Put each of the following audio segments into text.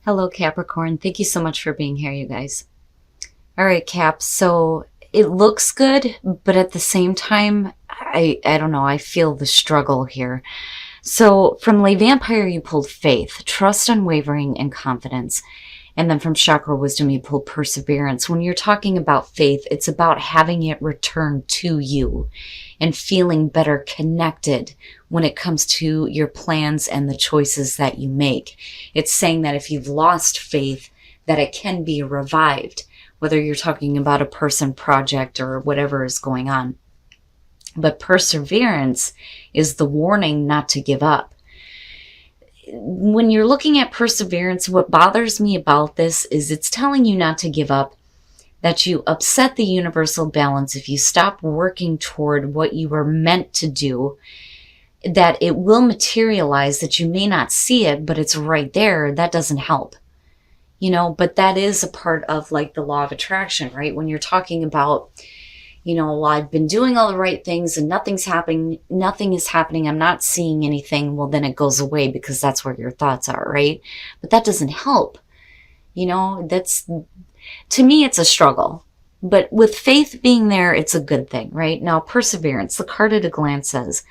Hello, Capricorn. Thank you so much for being here, you guys. All right, Cap. So it looks good, but at the same time, I don't know. I feel the struggle here. So from Lay Vampire, you pulled faith, trust, unwavering, and confidence. And then from Chakra Wisdom, you pulled perseverance. When you're talking about faith, it's about having it return to you and feeling better connected when it comes to your plans and the choices that you make. It's saying that if you've lost faith, that it can be revived, whether you're talking about a person, project, or whatever is going on. But perseverance is the warning not to give up. When you're looking at perseverance, what bothers me about this is it's telling you not to give up, that you upset the universal balance if you stop working toward what you were meant to do, that it will materialize, that you may not see it, but it's right there. That doesn't help. But that is a part of like the law of attraction, right? When you're talking about, well, I've been doing all the right things and nothing is happening, I'm not seeing anything. Well, then it goes away because that's where your thoughts are, right? But that doesn't help. To me, it's a struggle. But with faith being there, it's a good thing, right? Now, perseverance, the card at a glance says,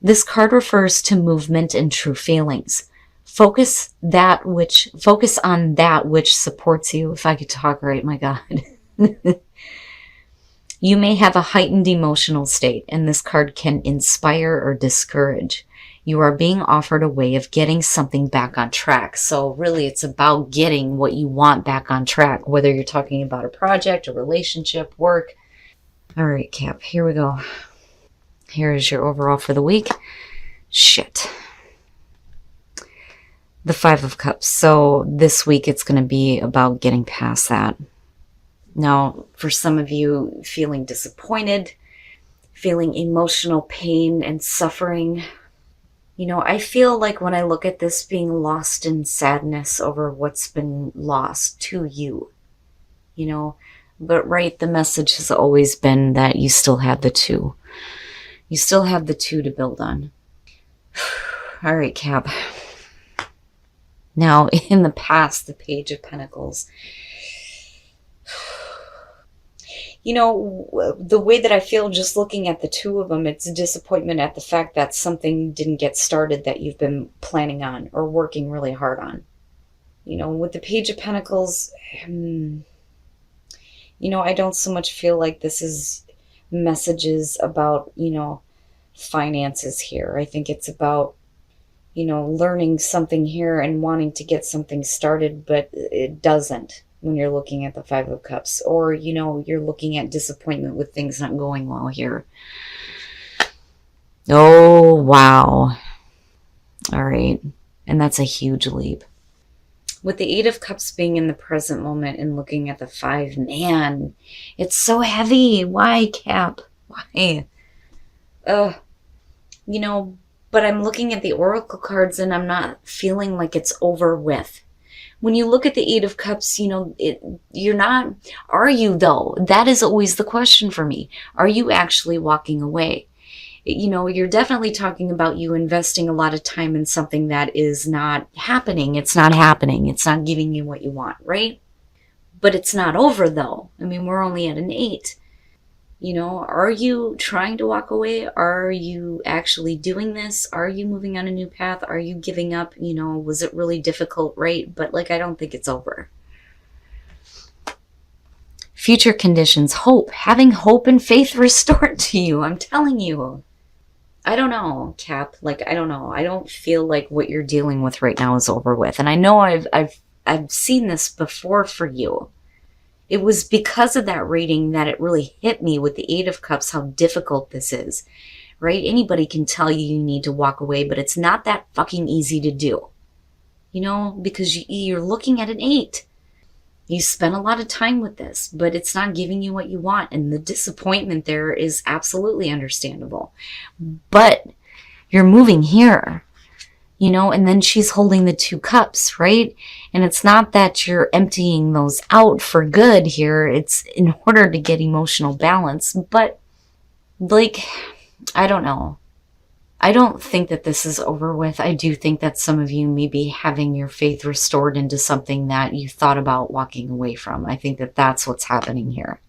this card refers to movement and true feelings. Focus on that which supports you. If I could talk right, my God. You may have a heightened emotional state, and this card can inspire or discourage. You are being offered a way of getting something back on track. So really, it's about getting what you want back on track, whether you're talking about a project, a relationship, work. All right, Cap, here we go. Here is your overall for the week. Shit. The Five of Cups. So this week, it's going to be about getting past that. Now, for some of you, feeling disappointed, feeling emotional pain and suffering, I feel like when I look at this, being lost in sadness over what's been lost to you, but right, the message has always been that you still have the two. You still have the two to build on. All right, Cap. Now, in the past, the Page of Pentacles, the way that I feel just looking at the two of them, it's disappointment at the fact that something didn't get started that you've been planning on or working really hard on. With the Page of Pentacles, I don't so much feel like this is messages about, finances here. I think it's about, learning something here and wanting to get something started, but it doesn't. When you're looking at the Five of Cups, or, you're looking at disappointment with things not going well here. Oh, wow. All right. And that's a huge leap. With the Eight of Cups being in the present moment and looking at the Five, man, it's so heavy. Why, Cap? Why? But I'm looking at the Oracle cards and I'm not feeling like it's over with. When you look at the Eight of Cups, you're not, are you though? That is always the question for me. Are you actually walking away? You're definitely talking about you investing a lot of time in something that is not happening. It's not happening. It's not giving you what you want, right? But it's not over though. We're only at an 8. Are you trying to walk away? Are you actually doing this? Are you moving on a new path? Are you giving up? Was it really difficult, right? But I don't think it's over. Future conditions, hope, having hope and faith restored to you. I'm telling you. I don't know, Cap. I don't know. I don't feel like what you're dealing with right now is over with. And I know I've seen this before for you. It was because of that reading that it really hit me with the Eight of Cups how difficult this is, right? Anybody can tell you need to walk away, but it's not that fucking easy to do, because you're looking at an 8. You spent a lot of time with this, but it's not giving you what you want. And the disappointment there is absolutely understandable. But you're moving here. And then she's holding the 2 cups, right? And it's not that you're emptying those out for good here. It's in order to get emotional balance. But, I don't know. I don't think that this is over with. I do think that some of you may be having your faith restored into something that you thought about walking away from. I think that that's what's happening here.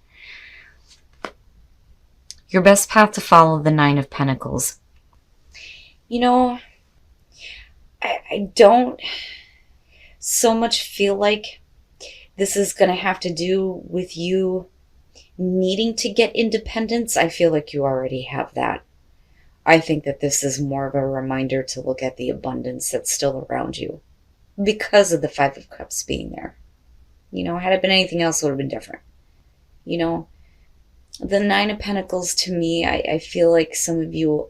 Your best path to follow, the Nine of Pentacles. You know, I don't so much feel like this is going to have to do with you needing to get independence. I feel like you already have that. I think that this is more of a reminder to look at the abundance that's still around you because of the Five of Cups being there. You know, had it been anything else, it would have been different. You know, the Nine of Pentacles, to me, I feel like some of you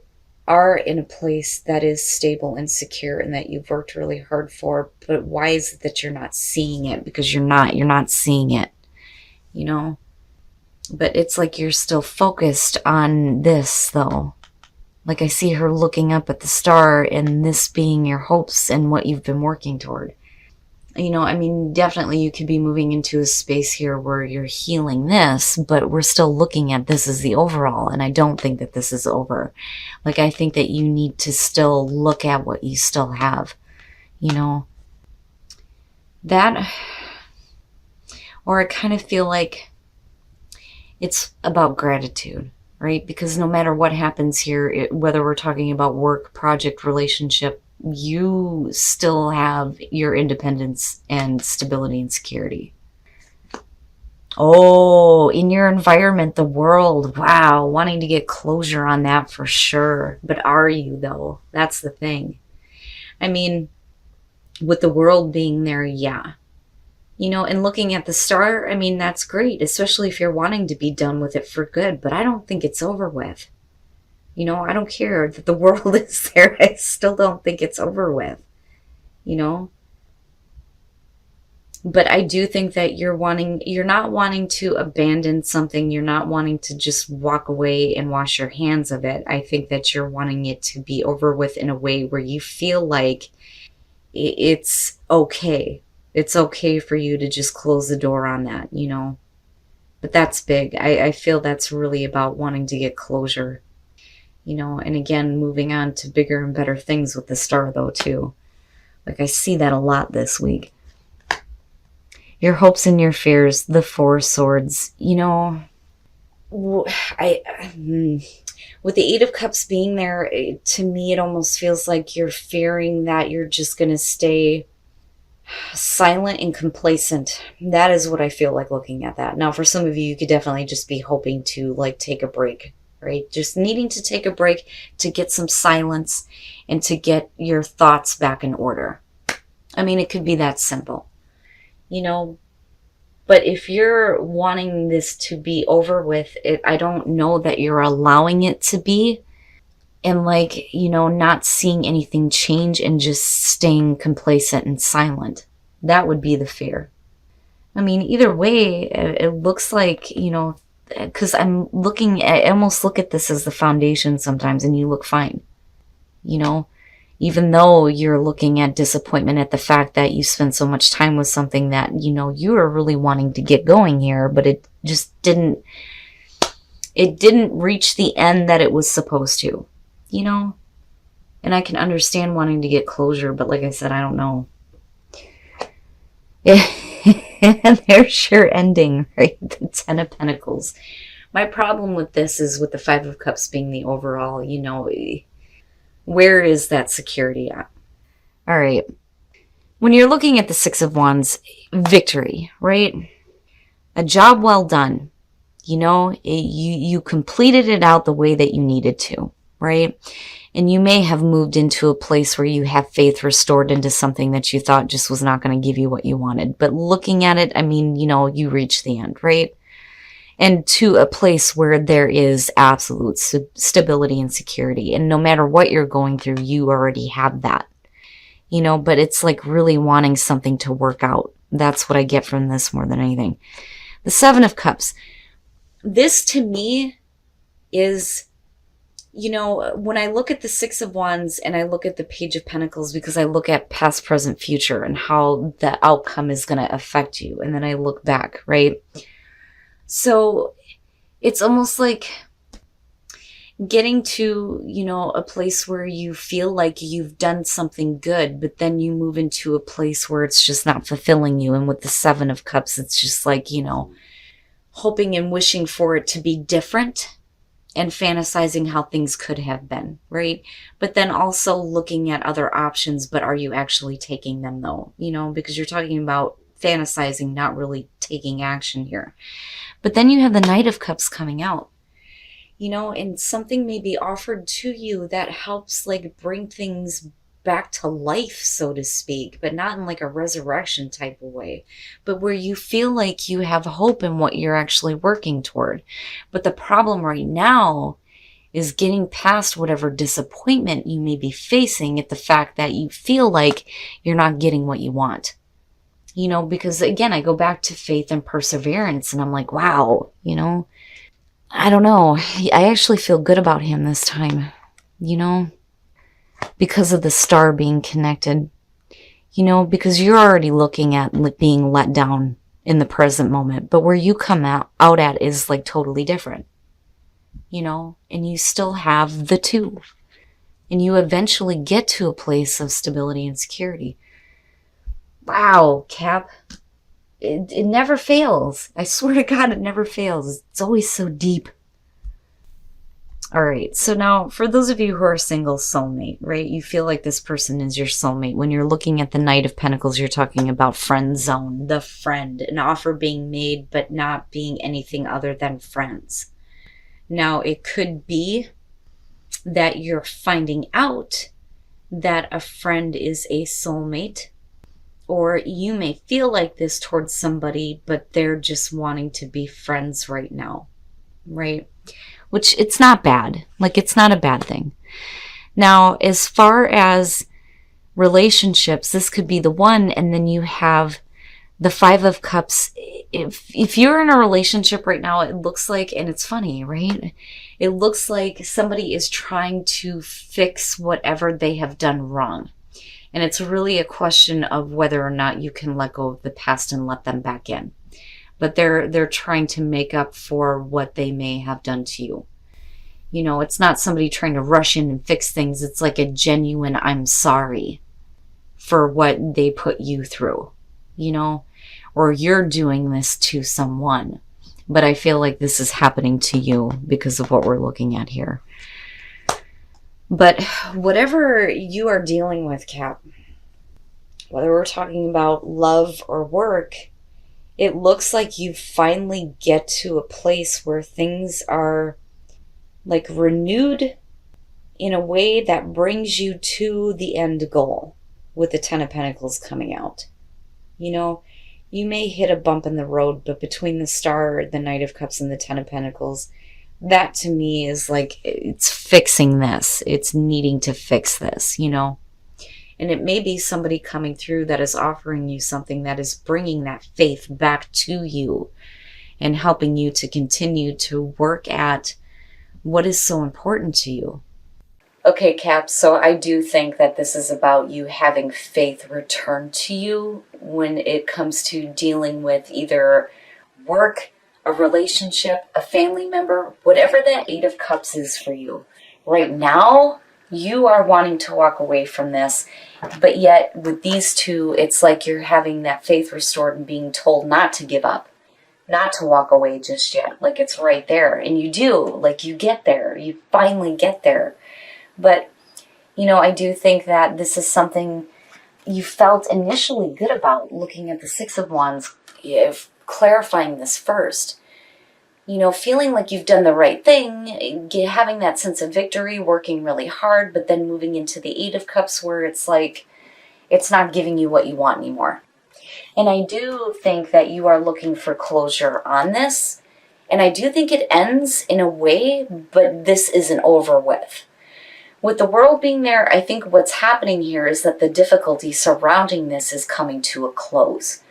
are in a place that is stable and secure and that you've worked really hard for. But why is it that you're not seeing it? Because you're not seeing it, you know. But it's like you're still focused on this, though. Like I see her looking up at the star and this being your hopes and what you've been working toward. You know, I mean, definitely you could be moving into a space here where you're healing this, but we're still looking at this as the overall. And I don't think that this is over. Like, I think that you need to still look at what you still have, you know. That, or I kind of feel like it's about gratitude, right? Because no matter what happens here, whether we're talking about work, project, relationship, you still have your independence and stability and security. Oh, in your environment, the world, wow, wanting to get closure on that for sure. But are you, though? That's the thing. I mean, with the world being there, yeah. You know, and looking at the star, I mean, that's great, especially if you're wanting to be done with it for good. But I don't think it's over with. You know, I don't care that the world is there. I still don't think it's over with, you know. But I do think that you're not wanting to abandon something. You're not wanting to just walk away and wash your hands of it. I think that you're wanting it to be over with in a way where you feel like it's okay. It's okay for you to just close the door on that, you know. But that's big. I feel that's really about wanting to get closure. You know, and again, moving on to bigger and better things with the star, though, too. Like, I see that a lot this week. Your hopes and your fears, the Four of Swords. You know, with the Eight of Cups being there, to me, it almost feels like you're fearing that you're just going to stay silent and complacent. That is what I feel like looking at that. Now, for some of you, you could definitely just be hoping to, like, take a break. Right? Just needing to take a break to get some silence and to get your thoughts back in order. I mean, it could be that simple, you know, but if you're wanting this to be over with, I don't know that you're allowing it to be, and like, you know, not seeing anything change and just staying complacent and silent. That would be the fear. I mean, either way, it looks like, you know, because I almost look at this as the foundation sometimes, and you look fine, you know, even though you're looking at disappointment at the fact that you spent so much time with something that, you know, you were really wanting to get going here, but it just didn't reach the end that it was supposed to, you know. And I can understand wanting to get closure, but like I said, I don't know. And there's your ending, right? The Ten of Pentacles. My problem with this is with the Five of Cups being the overall, you know, where is that security at? All right. When you're looking at the Six of Wands, victory, right? A job well done. You know, you completed it out the way that you needed to, right? And you may have moved into a place where you have faith restored into something that you thought just was not going to give you what you wanted. But looking at it, I mean, you know, you reach the end, right? And to a place where there is absolute stability and security. And no matter what you're going through, you already have that, you know, but it's like really wanting something to work out. That's what I get from this more than anything. The Seven of Cups. This to me is, you know, when I look at the Six of Wands and I look at the Page of Pentacles, because I look at past, present, future and how the outcome is going to affect you. And then I look back, right? So it's almost like getting to, a place where you feel like you've done something good, but then you move into a place where it's just not fulfilling you. And with the Seven of Cups, it's just like, hoping and wishing for it to be different and fantasizing how things could have been, right? But then also looking at other options, but are you actually taking them though? Because you're talking about fantasizing, not really taking action here. But then you have the Knight of Cups coming out. And something may be offered to you that helps like bring things back to life, so to speak, but not in like a resurrection type of way, but where you feel like you have hope in what you're actually working toward. But the problem right now is getting past whatever disappointment you may be facing at the fact that you feel like you're not getting what you want. Because again, I go back to faith and perseverance, and I'm like, wow, I don't know. I actually feel good about him this time, because of the star being connected, because you're already looking at being let down in the present moment, but where you come out at is like totally different, and you still have the two, and you eventually get to a place of stability and security. Wow, Cap. It never fails. I swear to God, it never fails. It's always so deep. All right. So now for those of you who are single, soulmate, right? You feel like this person is your soulmate. When you're looking at the Knight of Pentacles, you're talking about friend zone, the friend, an offer being made, but not being anything other than friends. Now, it could be that you're finding out that a friend is a soulmate, or you may feel like this towards somebody, but they're just wanting to be friends right now, right? Which it's not bad. Like, it's not a bad thing. Now, as far as relationships, this could be the one, and then you have the Five of Cups. If you're in a relationship right now, it looks like, and it's funny, right? It looks like somebody is trying to fix whatever they have done wrong. And it's really a question of whether or not you can let go of the past and let them back in. But they're trying to make up for what they may have done to you. It's not somebody trying to rush in and fix things. It's like a genuine, I'm sorry for what they put you through, or you're doing this to someone. But I feel like this is happening to you because of what we're looking at here. But whatever you are dealing with, Cap, whether we're talking about love or work, it looks like you finally get to a place where things are like renewed in a way that brings you to the end goal, with the Ten of Pentacles coming out. You may hit a bump in the road, but between the Star, the Knight of Cups, and the Ten of Pentacles, that to me is like, it's fixing this. It's needing to fix this, And it may be somebody coming through that is offering you something that is bringing that faith back to you and helping you to continue to work at what is so important to you. Okay, Cap, so I do think that this is about you having faith return to you when it comes to dealing with either work, a relationship, a family member, whatever that Eight of Cups is for you. Right now, you are wanting to walk away from this, but yet with these two, it's like you're having that faith restored and being told not to give up, not to walk away just yet. Like, it's right there, and you do. Like, you get there. You finally get there. But, I do think that this is something you felt initially good about, looking at the Six of Wands, clarifying this first. Feeling like you've done the right thing, having that sense of victory, working really hard, but then moving into the Eight of Cups where it's like, it's not giving you what you want anymore. And I do think that you are looking for closure on this. And I do think it ends in a way, but this isn't over with. With the World being there, I think what's happening here is that the difficulty surrounding this is coming to a close.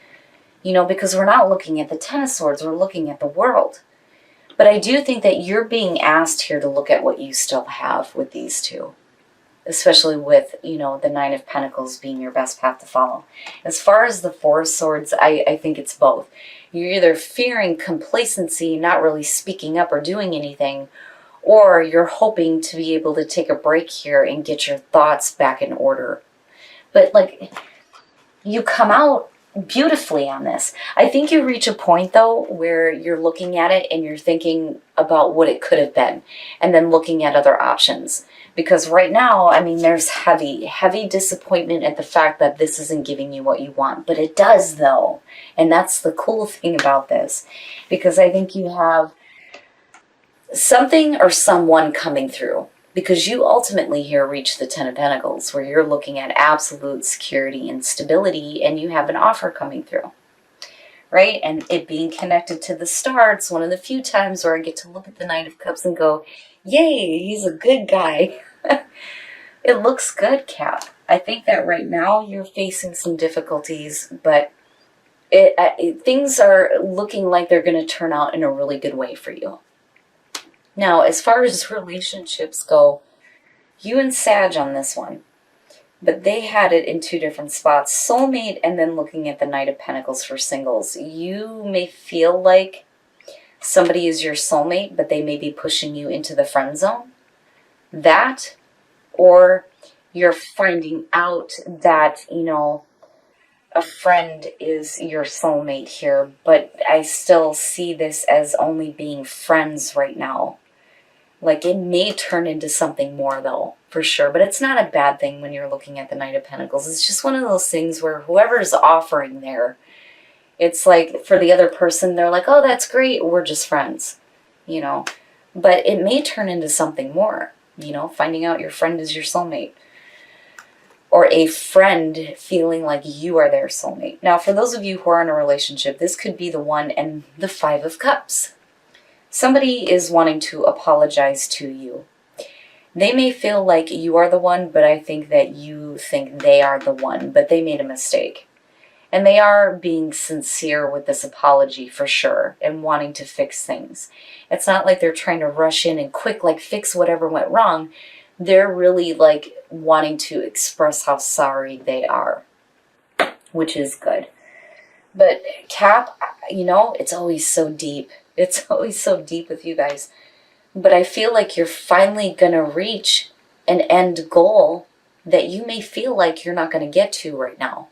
Because we're not looking at the Ten of Swords, we're looking at the World. But I do think that you're being asked here to look at what you still have with these two. Especially with, the Nine of Pentacles being your best path to follow. As far as the Four of Swords, I think it's both. You're either fearing complacency, not really speaking up or doing anything, or you're hoping to be able to take a break here and get your thoughts back in order. But like, you come out beautifully on this. I think you reach a point though where you're looking at it and you're thinking about what it could have been and then looking at other options. Because right now, I mean, there's heavy disappointment at the fact that this isn't giving you what you want. But it does though. And that's the cool thing about this. Because I think you have something or someone coming through. Because you ultimately here reach the Ten of Pentacles, where you're looking at absolute security and stability, and you have an offer coming through, right? And it being connected to the star, it's one of the few times where I get to look at the Knight of Cups and go, yay, he's a good guy. It looks good, Cap. I think that right now you're facing some difficulties, but things are looking like they're going to turn out in a really good way for you. Now, as far as relationships go, you and Sag on this one, but they had it in two different spots. Soulmate and then looking at the Knight of Pentacles for singles. You may feel like somebody is your soulmate, but they may be pushing you into the friend zone. That, or you're finding out that, you know, a friend is your soulmate here, but I still see this as only being friends right now. Like, it may turn into something more, though, for sure. But it's not a bad thing when you're looking at the Knight of Pentacles. It's just one of those things where whoever's offering there, it's like, for the other person, they're like, oh, that's great, we're just friends, you know. But it may turn into something more, you know, finding out your friend is your soulmate. Or a friend feeling like you are their soulmate. Now, for those of you who are in a relationship, this could be the one and the Five of Cups. Somebody is wanting to apologize to you. They may feel like you are the one, but I think that you think they are the one, but they made a mistake. And they are being sincere with this apology for sure and wanting to fix things. It's not like they're trying to rush in and quick, like, fix whatever went wrong. They're really, like, wanting to express how sorry they are, which is good. But Cap, you know, it's always so deep. It's always so deep with you guys. But I feel like you're finally going to reach an end goal that you may feel like you're not going to get to right now.